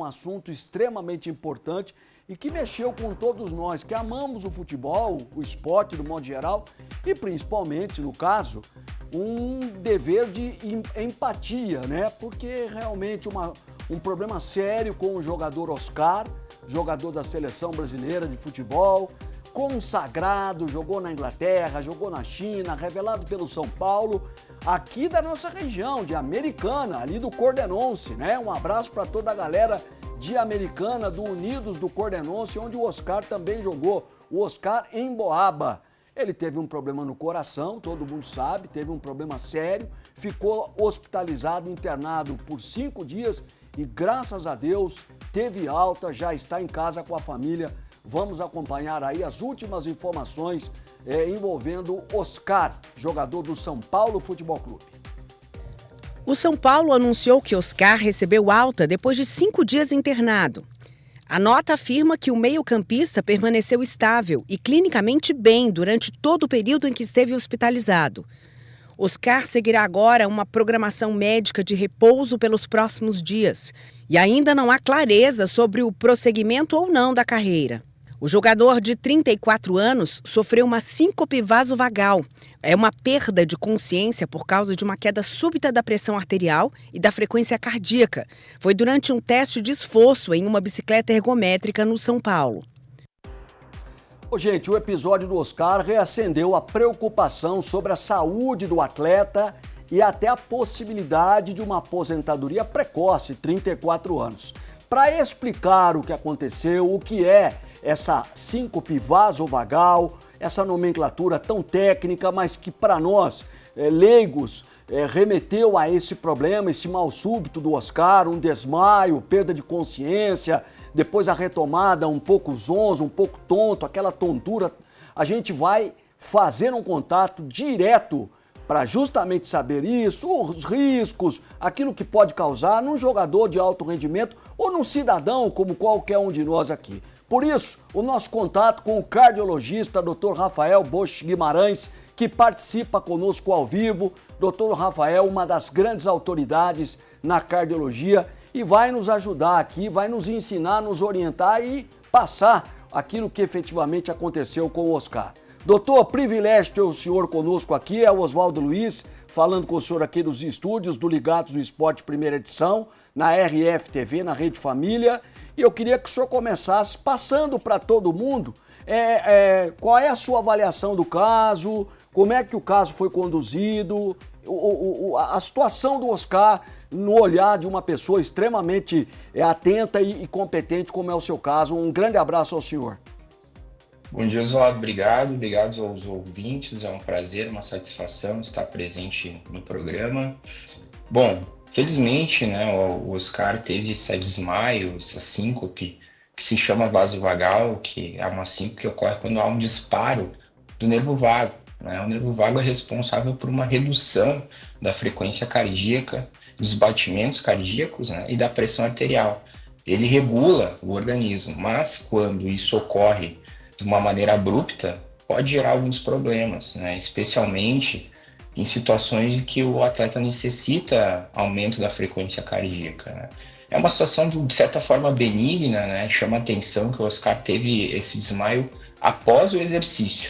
Um assunto extremamente importante e que mexeu com todos nós que amamos o futebol, o esporte do modo geral e principalmente, no caso, um dever de empatia, né? Porque realmente um problema sério com o jogador Oscar, jogador da seleção brasileira de futebol, consagrado, jogou na Inglaterra, jogou na China, revelado pelo São Paulo, aqui da nossa região, de Americana, ali do Cordenonce, né? Um abraço para toda a galera de Americana, do Unidos do Cordenonce, onde o Oscar também jogou, o Oscar em Boaba. Ele teve um problema no coração, todo mundo sabe, teve um problema sério, ficou hospitalizado, internado por 5 dias e, graças a Deus, teve alta, já está em casa com a família. Vamos acompanhar aí as últimas informações envolvendo Oscar, jogador do São Paulo Futebol Clube. O São Paulo anunciou que Oscar recebeu alta depois de 5 dias internado. A nota afirma que o meio-campista permaneceu estável e clinicamente bem durante todo o período em que esteve hospitalizado. Oscar seguirá agora uma programação médica de repouso pelos próximos dias e ainda não há clareza sobre o prosseguimento ou não da carreira. O jogador de 34 anos sofreu uma síncope vasovagal. É uma perda de consciência por causa de uma queda súbita da pressão arterial e da frequência cardíaca. Foi durante um teste de esforço em uma bicicleta ergométrica no São Paulo. Gente, o episódio do Oscar reacendeu a preocupação sobre a saúde do atleta e até a possibilidade de uma aposentadoria precoce, 34 anos. Para explicar o que aconteceu, o que é essa síncope vasovagal, essa nomenclatura tão técnica, mas que para nós, leigos, remeteu a esse problema, esse mal súbito do Oscar, um desmaio, perda de consciência, depois a retomada um pouco zonzo, um pouco tonto, aquela tontura. A gente vai fazer um contato direto para justamente saber isso, os riscos, aquilo que pode causar num jogador de alto rendimento ou num cidadão como qualquer um de nós aqui. Por isso, o nosso contato com o cardiologista Dr. Rafael Bosch Guimarães, que participa conosco ao vivo. Dr. Rafael, uma das grandes autoridades na cardiologia, e vai nos ajudar aqui, vai nos ensinar, nos orientar e passar aquilo que efetivamente aconteceu com o Oscar. Doutor, privilégio ter o senhor conosco aqui, é o Oswaldo Luiz, falando com o senhor aqui dos estúdios do Ligados do Esporte, primeira edição, na RF-TV, na Rede Família. E eu queria que o senhor começasse passando para todo mundo qual é a sua avaliação do caso, como é que o caso foi conduzido, a situação do Oscar no olhar de uma pessoa extremamente atenta e competente, como é o seu caso. Um grande abraço ao senhor. Bom dia, Oswaldo. Obrigado aos ouvintes. É um prazer, uma satisfação estar presente no programa. Bom, felizmente, né, o Oscar teve esse desmaio, essa síncope, que se chama vasovagal, que é uma síncope que ocorre quando há um disparo do nervo vago, né? O nervo vago é responsável por uma redução da frequência cardíaca, dos batimentos cardíacos, né, e da pressão arterial. Ele regula o organismo, mas quando isso ocorre de uma maneira abrupta, pode gerar alguns problemas, né, especialmente em situações em que o atleta necessita aumento da frequência cardíaca, né. É uma situação de certa forma benigna, né, chama a atenção que o Oscar teve esse desmaio após o exercício.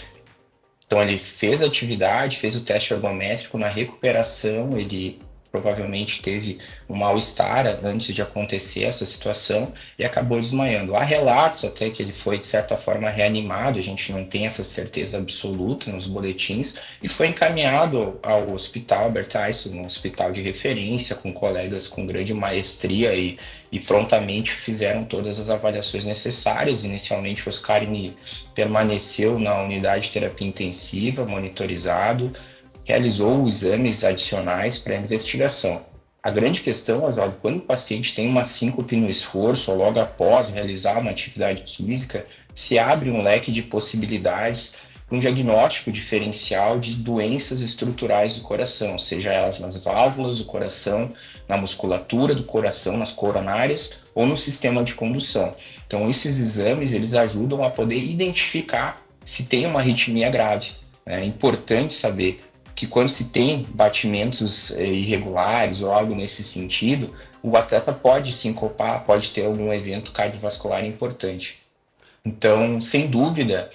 Então ele fez a atividade, fez o teste ergométrico, na recuperação ele provavelmente teve um mal-estar antes de acontecer essa situação e acabou desmaiando. Há relatos até que ele foi, de certa forma, reanimado, a gente não tem essa certeza absoluta nos boletins, e foi encaminhado ao Hospital Albert Einstein, um hospital de referência, com colegas com grande maestria e prontamente fizeram todas as avaliações necessárias. Inicialmente, o Oscar permaneceu na unidade de terapia intensiva, monitorizado, realizou exames adicionais para a investigação. A grande questão, Oswaldo, quando o paciente tem uma síncope no esforço ou logo após realizar uma atividade física, se abre um leque de possibilidades para um diagnóstico diferencial de doenças estruturais do coração, seja elas nas válvulas do coração, na musculatura do coração, nas coronárias ou no sistema de condução. Então, esses exames eles ajudam a poder identificar se tem uma arritmia grave. É importante saber que quando se tem batimentos irregulares ou algo nesse sentido, o atleta pode sincopar, pode ter algum evento cardiovascular importante. Então, sem dúvida,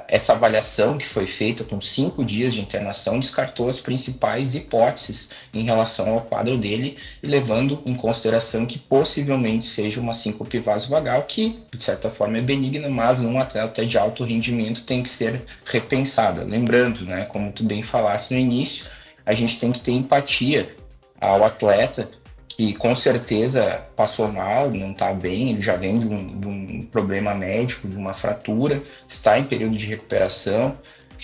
essa avaliação que foi feita com 5 dias de internação descartou as principais hipóteses em relação ao quadro dele e levando em consideração que possivelmente seja uma síncope vasovagal, que de certa forma é benigna, mas num atleta de alto rendimento tem que ser repensada. Lembrando, né, como tu bem falaste no início, a gente tem que ter empatia ao atleta que com certeza passou mal, não está bem, ele já vem de um problema médico, de uma fratura, está em período de recuperação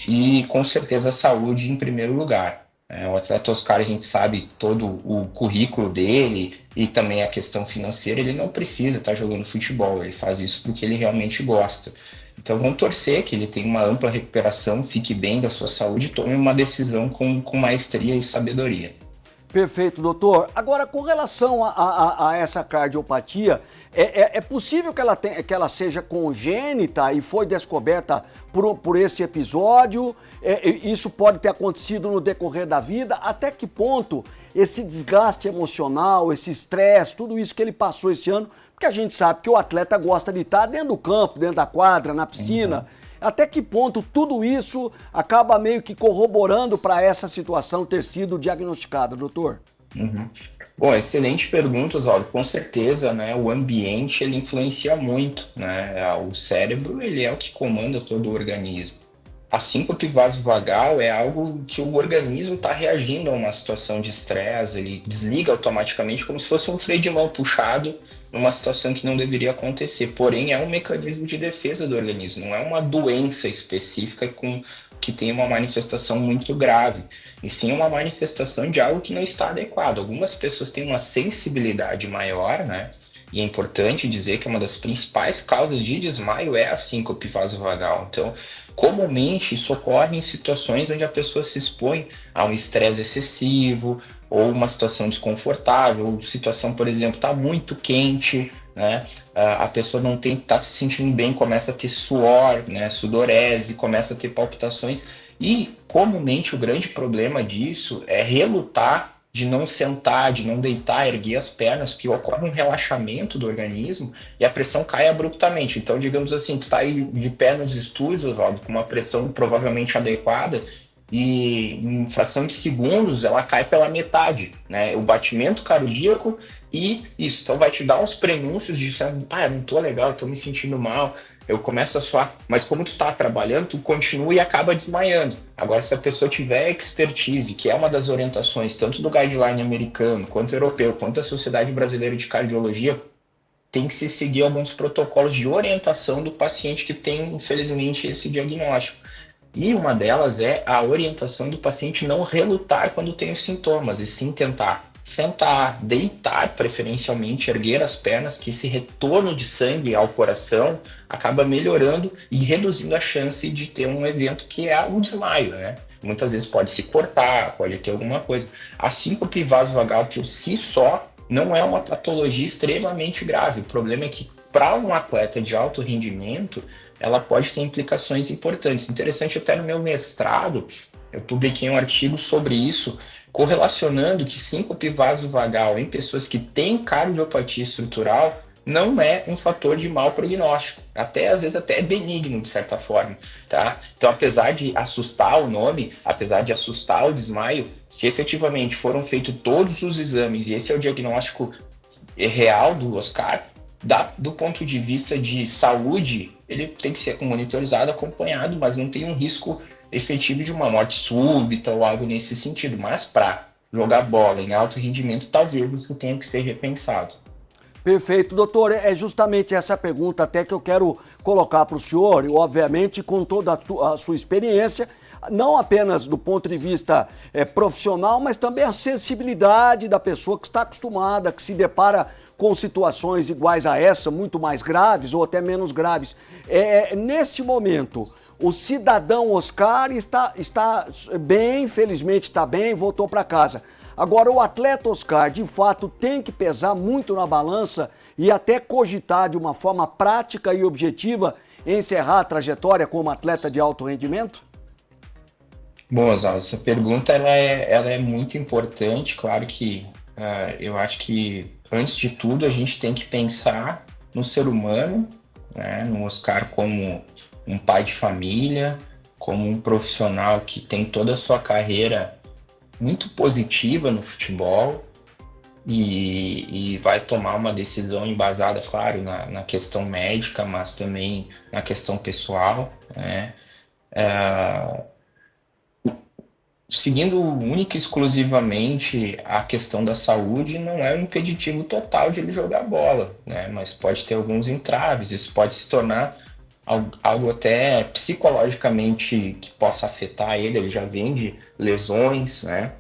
e com certeza a saúde em primeiro lugar. O atleta Oscar, a gente sabe todo o currículo dele e também a questão financeira, ele não precisa estar jogando futebol, ele faz isso porque ele realmente gosta. Então vamos torcer que ele tenha uma ampla recuperação, fique bem da sua saúde e tome uma decisão com maestria e sabedoria. Perfeito, doutor. Agora, com relação a essa cardiopatia, é possível que ela seja congênita e foi descoberta por esse episódio? Isso pode ter acontecido no decorrer da vida? Até que ponto esse desgaste emocional, esse estresse, tudo isso que ele passou esse ano? Porque a gente sabe que o atleta gosta de estar dentro do campo, dentro da quadra, na piscina. Até que ponto tudo isso acaba meio que corroborando para essa situação ter sido diagnosticada, doutor? Bom, excelente pergunta, Oswaldo. Com certeza, né, o ambiente ele influencia muito, né? O cérebro ele é o que comanda todo o organismo. A síncope vasovagal é algo que o organismo está reagindo a uma situação de estresse, ele desliga automaticamente como se fosse um freio de mão puxado numa situação que não deveria acontecer. Porém, é um mecanismo de defesa do organismo, não é uma doença específica que tem uma manifestação muito grave, e sim uma manifestação de algo que não está adequado. Algumas pessoas têm uma sensibilidade maior, né? E é importante dizer que uma das principais causas de desmaio é a síncope vasovagal. Então, comumente isso ocorre em situações onde a pessoa se expõe a um estresse excessivo ou uma situação desconfortável, ou situação, por exemplo, está muito quente, né? A pessoa não está se sentindo bem, começa a ter suor, né? Sudorese, começa a ter palpitações e comumente o grande problema disso é relutar de não sentar, de não deitar, erguer as pernas, porque ocorre um relaxamento do organismo e a pressão cai abruptamente. Então, digamos assim, tu tá aí de pé nos estúdios, Oswaldo, com uma pressão provavelmente adequada e em fração de segundos ela cai pela metade, né? O batimento cardíaco e isso. Então vai te dar uns prenúncios de, pá, eu não tô legal, eu tô me sentindo mal, eu começo a suar, mas como tu tá trabalhando, tu continua e acaba desmaiando. Agora, se a pessoa tiver expertise, que é uma das orientações, tanto do guideline americano, quanto europeu, quanto da Sociedade Brasileira de Cardiologia, tem que se seguir alguns protocolos de orientação do paciente que tem, infelizmente, esse diagnóstico. E uma delas é a orientação do paciente não relutar quando tem os sintomas, e sim tentar sentar, deitar preferencialmente, erguer as pernas, que esse retorno de sangue ao coração acaba melhorando e reduzindo a chance de ter um evento que é um desmaio, né? Muitas vezes pode se cortar, pode ter alguma coisa. A síncope vasovagal por si só não é uma patologia extremamente grave. O problema é que para um atleta de alto rendimento, ela pode ter implicações importantes. Interessante, até no meu mestrado, eu publiquei um artigo sobre isso, correlacionando que síncope vasovagal em pessoas que têm cardiopatia estrutural não é um fator de mau prognóstico, às vezes até é benigno de certa forma, tá? Então, apesar de assustar o nome, apesar de assustar o desmaio, se efetivamente foram feitos todos os exames e esse é o diagnóstico real do Oscar, do ponto de vista de saúde, ele tem que ser monitorizado, acompanhado, mas não tem um risco efetivo de uma morte súbita ou algo nesse sentido. Mas para jogar bola em alto rendimento, talvez isso tenha que ser repensado. Perfeito, doutor. É justamente essa pergunta até que eu quero colocar para o senhor, e obviamente com toda a sua experiência, não apenas do ponto de vista profissional, mas também a sensibilidade da pessoa que está acostumada, que se depara com situações iguais a essa, muito mais graves ou até menos graves. Nesse momento, o cidadão Oscar está bem, felizmente está bem, voltou para casa. Agora, o atleta Oscar, de fato, tem que pesar muito na balança e até cogitar de uma forma prática e objetiva encerrar a trajetória como atleta de alto rendimento? Bom, Oswaldo, essa pergunta ela é muito importante. Claro que eu acho que, antes de tudo, a gente tem que pensar no ser humano, né, no Oscar como um pai de família, como um profissional que tem toda a sua carreira muito positiva no futebol e vai tomar uma decisão embasada, claro, na questão médica, mas também na questão pessoal, né? Seguindo única e exclusivamente a questão da saúde, não é um impeditivo total de ele jogar bola, né? Mas pode ter alguns entraves, isso pode se tornar algo até psicologicamente que possa afetar ele já vem de lesões, né?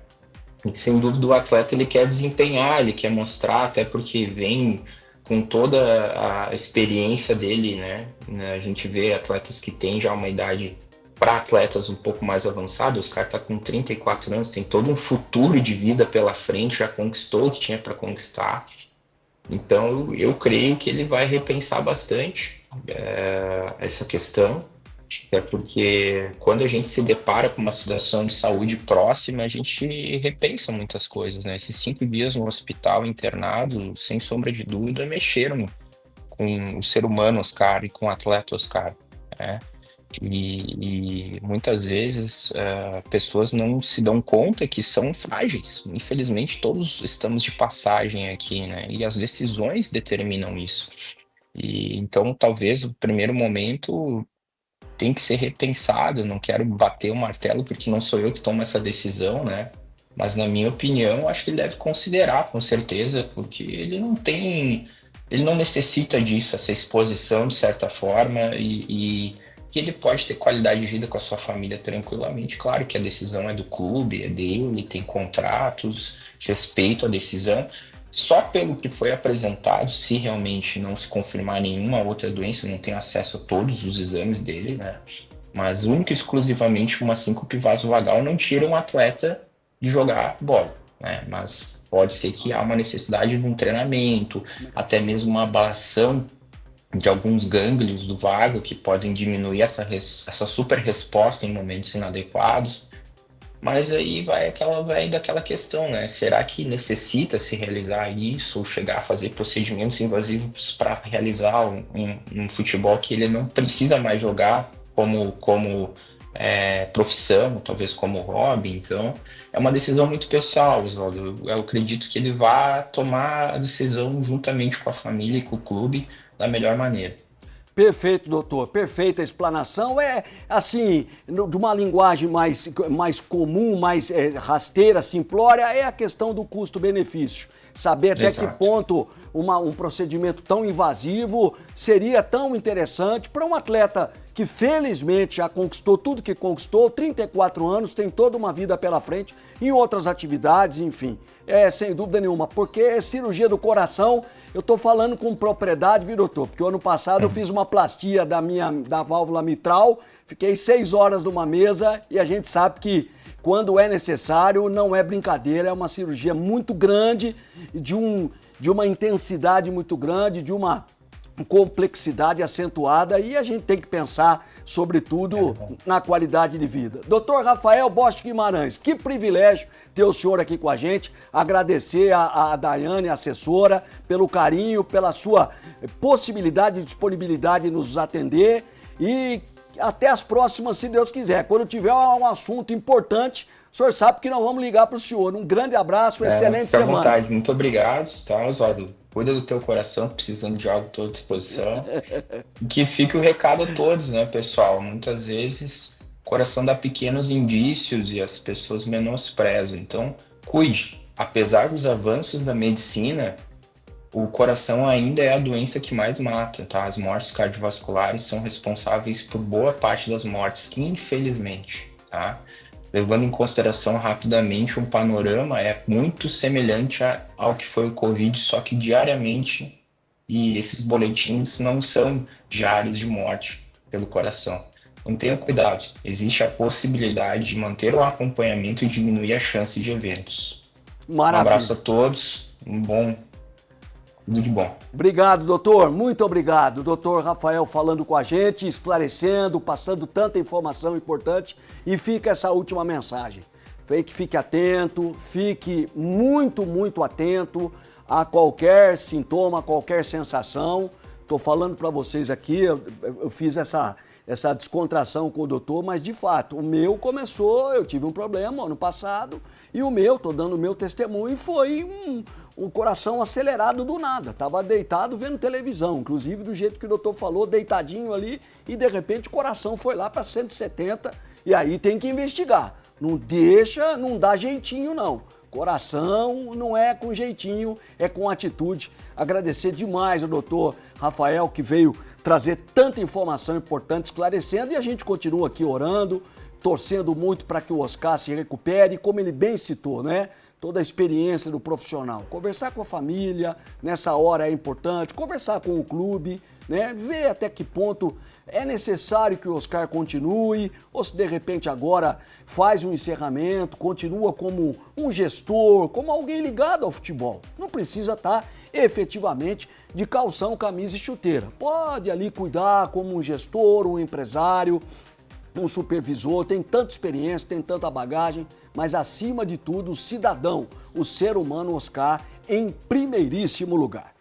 E sem dúvida o atleta ele quer desempenhar, ele quer mostrar, até porque vem com toda a experiência dele, né? A gente vê atletas que têm já uma idade, para atletas um pouco mais avançados, os caras tá com 34 anos, tem todo um futuro de vida pela frente, já conquistou o que tinha para conquistar. Então eu creio que ele vai repensar bastante essa questão. É porque quando a gente se depara com uma situação de saúde próxima, a gente repensa muitas coisas, né? Esses 5 dias no hospital internado, sem sombra de dúvida, mexeram com o ser humano Oscar e com o atleta Oscar, né? E muitas vezes pessoas não se dão conta que são frágeis. Infelizmente, todos estamos de passagem aqui, né? E as decisões determinam isso. E então, talvez o primeiro momento tem que ser repensado. Não quero bater o martelo porque não sou eu que tomo essa decisão, né? Mas na minha opinião, acho que ele deve considerar, com certeza, porque ele não necessita disso, essa exposição de certa forma, e que ele pode ter qualidade de vida com a sua família tranquilamente. Claro que a decisão é do clube, é dele, tem contratos, respeito à decisão. Só pelo que foi apresentado, se realmente não se confirmar nenhuma outra doença, eu não tenho acesso a todos os exames dele, né? Mas única e exclusivamente uma síncope vasovagal não tira um atleta de jogar bola, né? Mas pode ser que há uma necessidade de um treinamento, até mesmo uma ablação de alguns gânglios do vago que podem diminuir essa super resposta em momentos inadequados. Mas aí vai daquela questão, né? Será que necessita se realizar isso ou chegar a fazer procedimentos invasivos para realizar um futebol que ele não precisa mais jogar como profissão, talvez como hobby? Então, é uma decisão muito pessoal, Oswaldo. Eu acredito que ele vai tomar a decisão juntamente com a família e com o clube da melhor maneira. Perfeito, doutor. Perfeita a explanação. É, assim, de uma linguagem mais comum, mais rasteira, simplória, é a questão do custo-benefício. Saber até Exato. que ponto um procedimento tão invasivo seria tão interessante para um atleta que felizmente já conquistou tudo que conquistou, 34 anos, tem toda uma vida pela frente, em outras atividades, enfim. Sem dúvida nenhuma, porque cirurgia do coração, eu tô falando com propriedade, viu, doutor? Porque o ano passado eu fiz uma plastia da válvula mitral, fiquei 6 horas numa mesa e a gente sabe que quando é necessário, não é brincadeira, é uma cirurgia muito grande, de uma intensidade muito grande, de uma complexidade acentuada e a gente tem que pensar, sobretudo, na qualidade de vida. Doutor Rafael Bosch Guimarães, que privilégio ter o senhor aqui com a gente, agradecer a Daiane, a assessora, pelo carinho, pela sua possibilidade e disponibilidade de nos atender e até as próximas, se Deus quiser. Quando tiver um assunto importante, o senhor sabe que nós vamos ligar para o senhor. Um grande abraço, excelente Fica à semana. vontade. Muito obrigado, tá, Oswaldo? Cuida do teu coração, precisando de algo, estou à disposição. Que fique o recado a todos, né, pessoal? Muitas vezes o coração dá pequenos indícios e as pessoas menosprezam. Então, cuide. Apesar dos avanços da medicina, o coração ainda é a doença que mais mata, tá? As mortes cardiovasculares são responsáveis por boa parte das mortes, infelizmente, tá? Levando em consideração rapidamente um panorama, é muito semelhante ao que foi o Covid, só que diariamente, e esses boletins não são diários de morte pelo coração. Então tenha cuidado, existe a possibilidade de manter o acompanhamento e diminuir a chance de eventos. Maravilha. Um abraço a todos, um bom Tudo de bom. Obrigado, doutor. Muito obrigado. Doutor Rafael falando com a gente, esclarecendo, passando tanta informação importante. E fica essa última mensagem. Fique atento, fique muito, muito atento a qualquer sintoma, a qualquer sensação. Estou falando para vocês aqui, eu fiz essa descontração com o doutor, mas de fato, o meu começou, eu tive um problema ano passado, e o meu, estou dando o meu testemunho, foi um coração acelerado do nada. Estava deitado vendo televisão, inclusive do jeito que o doutor falou, deitadinho ali, e de repente o coração foi lá para 170, e aí tem que investigar. Não dá jeitinho não. Coração não é com jeitinho, é com atitude. Agradecer demais ao doutor Rafael que veio trazer tanta informação importante, esclarecendo, e a gente continua aqui orando, torcendo muito para que o Oscar se recupere, como ele bem citou, né? Toda a experiência do profissional. Conversar com a família, nessa hora é importante, conversar com o clube, né? Ver até que ponto é necessário que o Oscar continue, ou se de repente agora faz um encerramento, continua como um gestor, como alguém ligado ao futebol. Não precisa estar efetivamente de calção, camisa e chuteira. Pode ali cuidar como um gestor, um empresário, um supervisor, tem tanta experiência, tem tanta bagagem, mas acima de tudo o cidadão, o ser humano Oscar em primeiríssimo lugar.